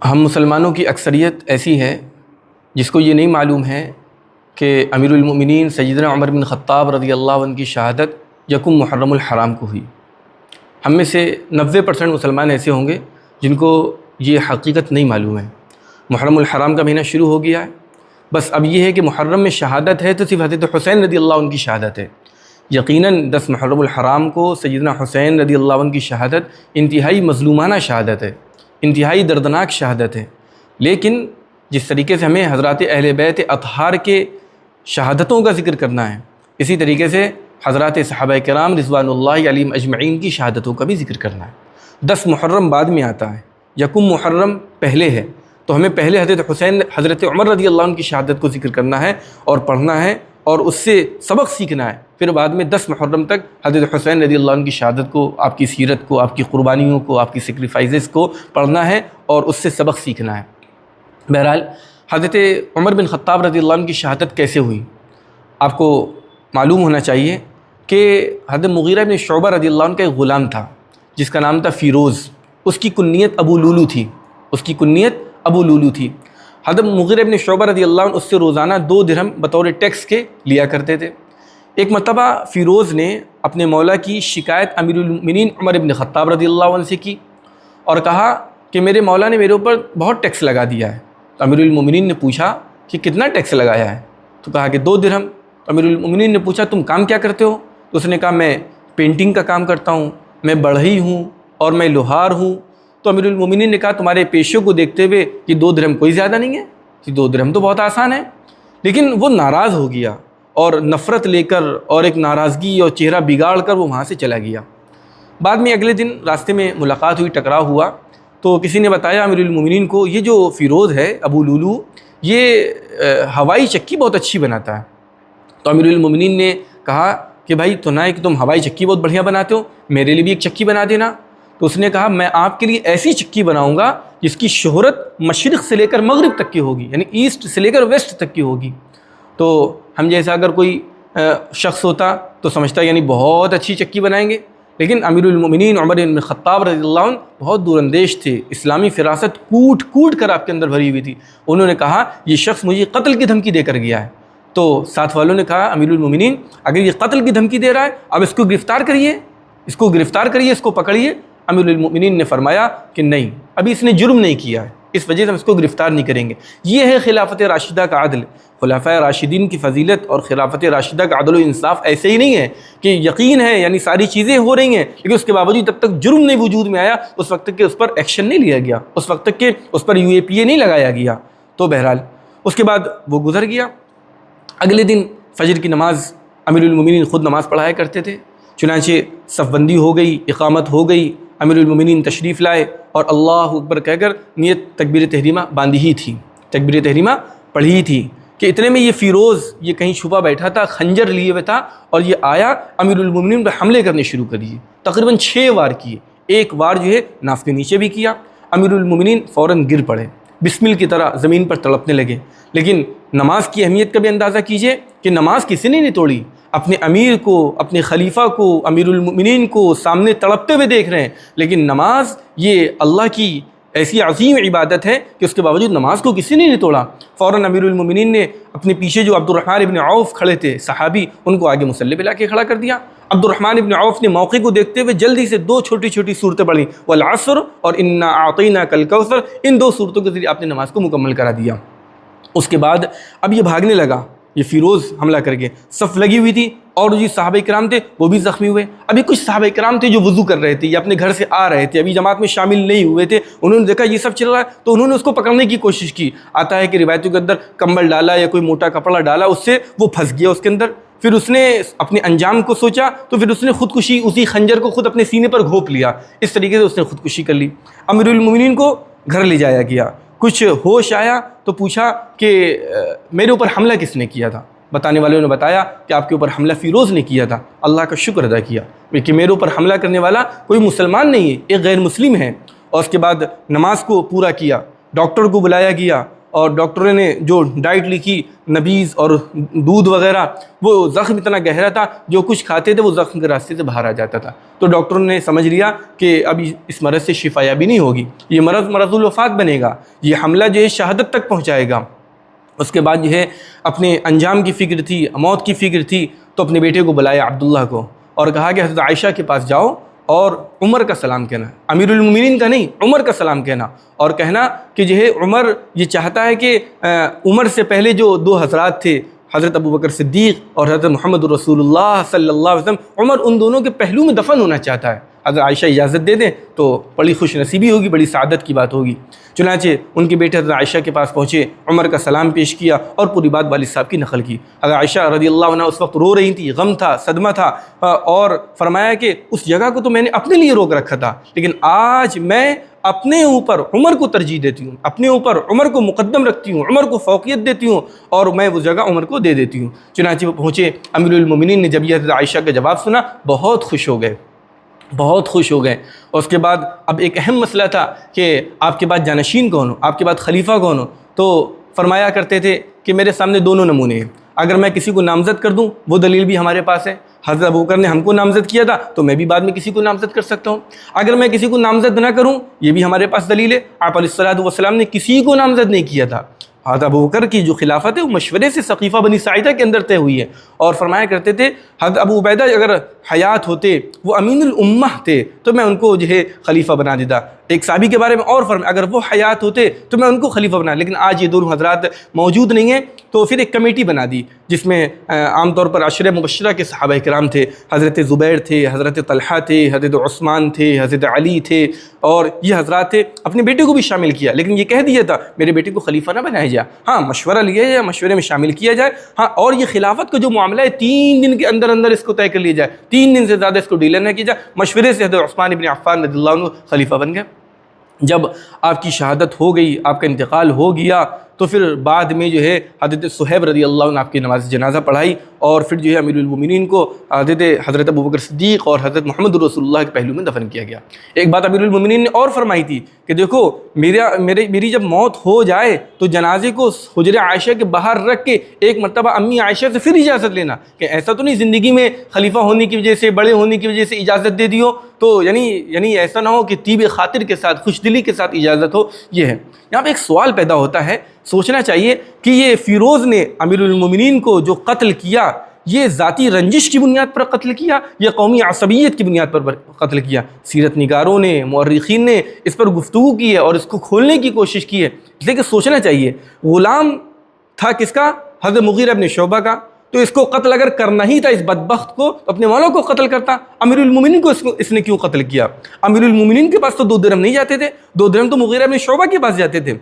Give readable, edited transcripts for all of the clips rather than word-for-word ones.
ہم مسلمانوں کی اکثریت ایسی ہے جس کو یہ نہیں معلوم ہے کہ امیر المؤمنین سیدنا عمر بن خطاب رضی اللہ عنہ کی شہادت یکم محرم الحرام کو ہوئی۔ ہم میں سے 90% مسلمان ایسے ہوں گے جن کو یہ حقیقت نہیں معلوم ہے۔ محرم الحرام کا مہینہ شروع ہو گیا ہے، بس اب یہ ہے کہ محرم میں شہادت ہے تو صرف حضرت حسین رضی اللہ عنہ کی شہادت ہے۔ یقیناً 10 محرم الحرام کو سیدنا حسین رضی اللہ عنہ کی شہادت انتہائی مظلومانہ شہادت ہے، انتہائی دردناک شہادت ہے، لیکن جس طریقے سے ہمیں حضرات اہل بیت اطہار کے شہادتوں کا ذکر کرنا ہے، اسی طریقے سے حضرات صحابہ کرام رضوان اللہ علیہم اجمعین کی شہادتوں کا بھی ذکر کرنا ہے۔ 10 محرم بعد میں آتا ہے، یکم محرم پہلے ہے، تو ہمیں پہلے حضرت عمر رضی اللہ عنہ کی شہادت کو ذکر کرنا ہے اور پڑھنا ہے اور اس سے سبق سیکھنا ہے، پھر بعد میں 10 محرم تک حضرت حسین رضی اللہ عنہ کی شہادت کو، آپ کی سیرت کو، آپ کی قربانیوں کو، آپ کی سیکریفائزز کو پڑھنا ہے اور اس سے سبق سیکھنا ہے۔ بہرحال حضرت عمر بن خطاب رضی اللہ عنہ کی شہادت کیسے ہوئی؟ آپ کو معلوم ہونا چاہیے کہ حضرت مغیرہ بن شعبہ رضی اللہ عنہ کا ایک غلام تھا جس کا نام تھا فیروز، اس کی کنیت ابو لولو تھی، اس کی کنیت ابو لولو تھی۔ حضرت مغیرہ بن شعبہ رضی اللہ عنہ اس سے روزانہ 2 درہم بطور ٹیکس کے لیا کرتے تھے۔ ایک مرتبہ فیروز نے اپنے مولا کی شکایت امیر المؤمنین عمر بن خطاب رضی اللہ عنہ سے کی اور کہا کہ میرے مولا نے میرے اوپر بہت ٹیکس لگا دیا ہے۔ تو امیر المؤمنین نے پوچھا کہ کتنا ٹیکس لگایا ہے؟ تو کہا کہ 2 درہم۔ تو امیر المؤمنین نے پوچھا تم کام کیا کرتے ہو؟ تو اس نے کہا میں پینٹنگ کا کام کرتا ہوں، میں بڑھئی ہوں اور میں لوہار ہوں۔ تو امیر المؤمنین نے کہا تمہارے پیشوں کو دیکھتے ہوئے کہ 2 درہم کوئی زیادہ نہیں ہے، کہ 2 درہم تو بہت آسان ہے۔ لیکن وہ ناراض ہو گیا اور نفرت لے کر اور ایک ناراضگی اور چہرہ بگاڑ کر وہ وہاں سے چلا گیا۔ بعد میں اگلے دن راستے میں ملاقات ہوئی، ٹکراؤ ہوا، تو کسی نے بتایا امیر المؤمنین کو یہ جو فیروز ہے ابو لولو یہ ہوائی چکی بہت اچھی بناتا ہے۔ تو امیر المؤمنین نے کہا کہ بھائی تو نہ کہ تم ہوائی چکی بہت بڑھیا بناتے ہو، میرے لیے بھی ایک چکی بنا دینا۔ تو اس نے کہا میں آپ کے لیے ایسی چکی بناؤں گا جس کی شہرت مشرق سے لے کر مغرب تک کی ہوگی، یعنی ایسٹ سے لے کر ویسٹ تک کی ہوگی۔ تو ہم جیسا اگر کوئی شخص ہوتا تو سمجھتا یعنی بہت اچھی چکی بنائیں گے، لیکن امیر المؤمنین عمر بن خطاب رضی اللہ عنہ بہت دور اندیش تھے، اسلامی فراست کوٹ کوٹ کر آپ کے اندر بھری ہوئی تھی۔ انہوں نے کہا یہ شخص مجھے قتل کی دھمکی دے کر گیا ہے۔ تو ساتھ والوں نے کہا امیر المؤمنین اگر یہ قتل کی دھمکی دے رہا ہے اب اس کو گرفتار کریے، اس کو گرفتار کریے، اس کو پکڑیے۔ امیر المؤمنین نے فرمایا کہ نہیں، ابھی اس نے جرم نہیں کیا ہے، اس وجہ سے ہم اس کو گرفتار نہیں کریں گے۔ یہ ہے خلافت راشدہ کا عدل، خلفائے راشدین کی فضیلت اور خلافت راشدہ کا عدل و انصاف ایسے ہی نہیں ہے کہ یقین ہے یعنی ساری چیزیں ہو رہی ہیں لیکن اس کے باوجود جب تک جرم نہیں وجود میں آیا اس وقت تک کہ اس پر ایکشن نہیں لیا گیا، اس وقت تک کہ اس پر UAPA نہیں لگایا گیا۔ تو بہرحال اس کے بعد وہ گزر گیا۔ اگلے دن فجر کی نماز امیر المؤمنین خود نماز پڑھایا کرتے تھے، چنانچہ صف بندی ہو گئی، اقامت ہو گئی، امیر المؤمنین تشریف لائے اور اللہ اکبر کہہ کر نیت تکبیر تحریمہ باندھی ہی تھی، تکبیر تحریمہ پڑھی ہی تھی کہ اتنے میں یہ فیروز یہ کہیں چھپا بیٹھا تھا، خنجر لیے ہوئے تھا اور یہ آیا امیر المؤمنین پر حملے کرنے شروع کر دیے۔ تقریباً 6 وار کیے، ایک وار جو ہے ناف کے نیچے بھی کیا۔ امیر المؤمنین فوراً گر پڑے، بسمل کی طرح زمین پر تڑپنے لگے۔ لیکن نماز کی اہمیت کا بھی اندازہ کیجئے کہ نماز کسی نے نہیں توڑی، اپنے امیر کو، اپنے خلیفہ کو، امیر المؤمنین کو سامنے تڑپتے ہوئے دیکھ رہے ہیں، لیکن نماز یہ اللہ کی ایسی عظیم عبادت ہے کہ اس کے باوجود نماز کو کسی نے نہیں توڑا۔ فوراً امیر المؤمنین نے اپنے پیچھے جو عبد الرحمن ابن عوف کھڑے تھے صحابی، ان کو آگے مصلی پہ لا کے کھڑا کر دیا۔ عبد الرحمن ابن عوف نے موقع کو دیکھتے ہوئے جلدی سے 2 چھوٹی چھوٹی صورتیں پڑھیں، والعصر اور انا اعطیناک الکوثر، ان 2 صورتوں کے ذریعے آپ نے نماز کو مکمل کرا دیا۔ اس کے بعد اب یہ بھاگنے لگا، یہ فیروز حملہ کر کے، صف لگی ہوئی تھی اور جو صحابہ کرام تھے وہ بھی زخمی ہوئے۔ ابھی کچھ صحابہ کرام تھے جو وضو کر رہے تھے یا اپنے گھر سے آ رہے تھے، ابھی جماعت میں شامل نہیں ہوئے تھے، انہوں نے دیکھا یہ سب چل رہا ہے تو انہوں نے اس کو پکڑنے کی کوشش کی۔ آتا ہے کہ روایتوں کے اندر کمبل ڈالا یا کوئی موٹا کپڑا ڈالا، اس سے وہ پھنس گیا اس کے اندر۔ پھر اس نے اپنے انجام کو سوچا تو پھر اس نے خودکشی، اسی خنجر کو خود اپنے سینے پر گھونپ لیا، اس طریقے سے اس نے خودکشی کر لی۔ امیر المؤمنین کو گھر لے جایا گیا، کچھ ہوش آیا تو پوچھا کہ میرے اوپر حملہ کس نے کیا تھا؟ بتانے والوں نے بتایا کہ آپ کے اوپر حملہ فیروز نے کیا تھا۔ اللہ کا شکر ادا کیا کہ میرے اوپر حملہ کرنے والا کوئی مسلمان نہیں ہے، ایک غیر مسلم ہے۔ اور اس کے بعد نماز کو پورا کیا، ڈاکٹر کو بلایا گیا اور ڈاکٹروں نے جو ڈائٹ لکھی نبیز اور دودھ وغیرہ، وہ زخم اتنا گہرا تھا جو کچھ کھاتے تھے وہ زخم کے راستے سے باہر آ جاتا تھا. تو ڈاکٹروں نے سمجھ لیا کہ اب اس مرض سے شفا یابی نہیں ہوگی، یہ مرض الوفات بنے گا، یہ حملہ جو ہے شہادت تک پہنچائے گا. اس کے بعد جو ہے اپنے انجام کی فکر تھی، موت کی فکر تھی، تو اپنے بیٹے کو بلایا عبداللہ کو اور کہا کہ حضرت عائشہ کے پاس جاؤ اور عمر کا سلام کہنا، امیر المومنین کا نہیں، عمر کا سلام کہنا، اور کہنا کہ جو ہے عمر یہ چاہتا ہے کہ عمر سے پہلے جو دو حضرات تھے، حضرت ابوبکر صدیق اور حضرت محمد رسول اللہ صلی اللہ علیہ وسلم، عمر ان دونوں کے پہلو میں دفن ہونا چاہتا ہے. اگر عائشہ اجازت دے دیں تو بڑی خوش نصیبی ہوگی، بڑی سعادت کی بات ہوگی. چنانچہ ان کے بیٹے حضرت عائشہ کے پاس پہنچے، عمر کا سلام پیش کیا اور پوری بات والد صاحب کی نقل کی. حضرت عائشہ رضی اللہ عنہ اس وقت رو رہی تھی، غم تھا، صدمہ تھا، اور فرمایا کہ اس جگہ کو تو میں نے اپنے لیے روک رکھا تھا، لیکن آج میں اپنے اوپر عمر کو ترجیح دیتی ہوں، اپنے اوپر عمر کو مقدم رکھتی ہوں، عمر کو فوقیت دیتی ہوں، اور میں وہ جگہ عمر کو دے دیتی ہوں. چنانچہ وہ پہنچے. امیر المومنین نے جب یہ حضرت عائشہ کا جواب سنا بہت خوش ہو گئے، بہت خوش ہو گئے. اور اس کے بعد اب ایک اہم مسئلہ تھا کہ آپ کے بعد جانشین کون ہو، آپ کے بعد خلیفہ کون ہو. تو فرمایا کرتے تھے کہ میرے سامنے دونوں نمونے ہیں، اگر میں کسی کو نامزد کر دوں وہ دلیل بھی ہمارے پاس ہے، حضرت ابوبکر نے ہم کو نامزد کیا تھا تو میں بھی بعد میں کسی کو نامزد کر سکتا ہوں. اگر میں کسی کو نامزد نہ کروں یہ بھی ہمارے پاس دلیل ہے، آپ علیہ الصلوۃ والسلام نے کسی کو نامزد نہیں کیا تھا. حضرت ابوبکر کی جو خلافت ہے وہ مشورے سے سقیفہ بنی ساعدہ کے اندر طے ہوئی ہے. اور فرمایا کرتے تھے حضرت ابو عبیدہ اگر حیات ہوتے، وہ امین الامہ تھے، تو میں ان کو جو ہے خلیفہ بنا دیتا. ایک صحابی کے بارے میں اور فرمایا اگر وہ حیات ہوتے تو میں ان کو خلیفہ بنا، لیکن آج یہ دونوں حضرات موجود نہیں ہیں، تو پھر ایک کمیٹی بنا دی جس میں عام طور پر عشرہ مبشرہ کے صحابہ کرام تھے، حضرت زبیر تھے، حضرت طلحہ تھے، حضرت عثمان تھے، حضرت علی تھے، اور یہ حضرات تھے. اپنے بیٹے کو بھی شامل کیا، لیکن یہ کہہ دیا تھا میرے بیٹے کو خلیفہ نہ بنایا جائے، ہاں مشورہ لیا جائے، مشورے میں شامل کیا جائے، ہاں، اور یہ خلافت کا جو معاملہ ہے 3 دن کے اندر اندر اس کو طے کر لیا جائے، 3 دن سے زیادہ اس کو ڈیلے نہ کیا جائے. مشورے سے حضرت عثمان ابن عفان رضی اللہ عنہ خلیفہ بن گئے. جب آپ کی شہادت ہو گئی، آپ کا انتقال ہو گیا، تو پھر بعد میں جو ہے حضرت صہیب رضی اللہ عنہ آپ کی نماز جنازہ پڑھائی، اور پھر جو ہے امیر المومنین کو حضرت ابوبکر صدیق اور حضرت محمد رسول اللہ کے پہلو میں دفن کیا گیا. ایک بات امیر المومنین نے اور فرمائی تھی کہ دیکھو میری جب موت ہو جائے تو جنازے کو حجرہ عائشہ کے باہر رکھ کے ایک مرتبہ امی عائشہ سے پھر اجازت لینا، کہ ایسا تو نہیں زندگی میں خلیفہ ہونے کی وجہ سے، بڑے ہونے کی وجہ سے اجازت دے دیو، تو یعنی ایسا نہ ہو کہ طیب خاطر کے ساتھ، خوش دلی کے ساتھ اجازت ہو. یہ ہے یہاں پہ ایک سوال پیدا ہوتا ہے، سوچنا چاہیے کہ یہ فیروز نے امیر المومنین کو جو قتل کیا، یہ ذاتی رنجش کی بنیاد پر قتل کیا یا قومی عصبیت کی بنیاد پر قتل کیا؟ سیرت نگاروں نے، مورخین نے اس پر گفتگو کی ہے اور اس کو کھولنے کی کوشش کی ہے. لیکن سوچنا چاہیے، غلام تھا کس کا؟ حضرت مغیرہ بن شعبہ کا. تو اس کو قتل اگر کرنا ہی تھا اس بدبخت کو تو اپنے مولا کو قتل کرتا. امیر المومنین کو اس نے کیوں قتل کیا؟ امیر المومنین کے پاس تو 2 درہم نہیں جاتے تھے، 2 درہم تو مغیرہ بن شعبہ کے پاس جاتے تھے.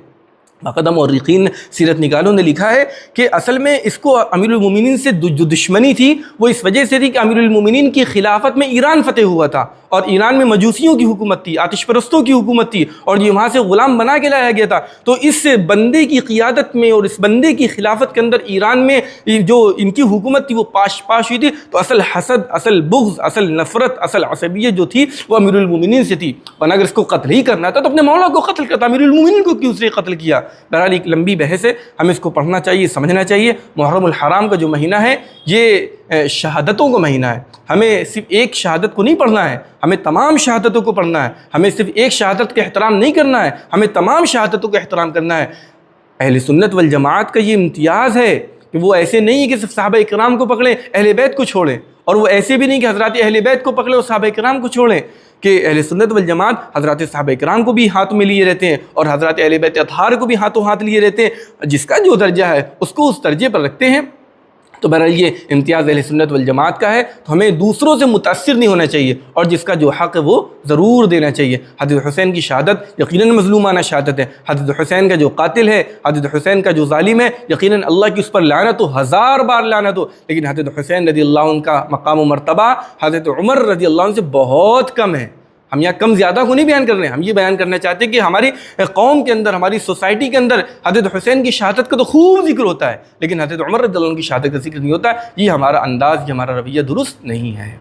باقاعدہ مورخین سیرت نگاروں نے لکھا ہے کہ اصل میں اس کو امیر المومنین سے جو دشمنی تھی وہ اس وجہ سے تھی کہ امیر المومنین کی خلافت میں ایران فتح ہوا تھا، اور ایران میں مجوسیوں کی حکومت تھی، آتش پرستوں کی حکومت تھی، اور یہ وہاں سے غلام بنا کے لایا گیا تھا. تو اس بندے کی قیادت میں اور اس بندے کی خلافت کے اندر ایران میں جو ان کی حکومت تھی وہ پاش ہوئی تھی. تو اصل حسد، اصل بغض، اصل نفرت، اصل عصبیت جو تھی وہ امیر المومنین سے تھی. ورنہ اگر اس کو قتل ہی کرنا تھا تو اپنے مولا کو قتل کرتا، امیر المومنین کو کیوں اس نے قتل کیا؟ بہرحال ایک لمبی بحث ہے، ہمیں اس کو پڑھنا چاہیے، سمجھنا چاہیے. محرم الحرام کا جو مہینہ ہے یہ شہادتوں کا مہینہ ہے. ہمیں صرف ایک شہادت کو نہیں پڑھنا ہے، ہمیں تمام شہادتوں کو پڑھنا ہے. ہمیں صرف ایک شہادت کا احترام نہیں کرنا ہے، ہمیں تمام شہادتوں کا احترام کرنا ہے. اہل سنت والجماعت کا یہ امتیاز ہے کہ وہ ایسے نہیں کہ صرف صحابہ اکرام کو پکڑیں، اہل بیت کو چھوڑیں، اور وہ ایسے بھی نہیں کہ حضرات اہل بیت کو پکڑیں اور صحابہ اکرام کو چھوڑیں. کہ اہل سنت والجماعت حضرات صحابہ کرام کو بھی ہاتھ میں لیے رہتے ہیں اور حضرات اہل بیت اطہار کو بھی ہاتھوں ہاتھ لیے رہتے ہیں. جس کا جو درجہ ہے اس کو اس درجے پر رکھتے ہیں. تو بہرحال یہ امتیاز اہل سنت والجماعت کا ہے. تو ہمیں دوسروں سے متاثر نہیں ہونا چاہیے اور جس کا جو حق ہے وہ ضرور دینا چاہیے. حضرت حسین کی شہادت یقیناً مظلومانہ شہادت ہے. حضرت حسین کا جو قاتل ہے، حضرت حسین کا جو ظالم ہے، یقیناً اللہ کی اس پر لعنت ہو، 1000 بار لعنت ہو. لیکن حضرت حسین رضی اللہ عنہ کا مقام و مرتبہ حضرت عمر رضی اللہ عنہ سے بہت کم ہے. ہم یہاں کم زیادہ کو نہیں بیان کر رہے ہیں، ہم یہ بیان کرنا چاہتے ہیں کہ ہماری قوم کے اندر، ہماری سوسائٹی کے اندر حضرت حسین کی شہادت کا تو خوب ذکر ہوتا ہے، لیکن حضرت عمر رضی اللہ عنہ کی شہادت کا ذکر نہیں ہوتا. یہ ہمارا انداز، یہ ہمارا رویہ درست نہیں ہے.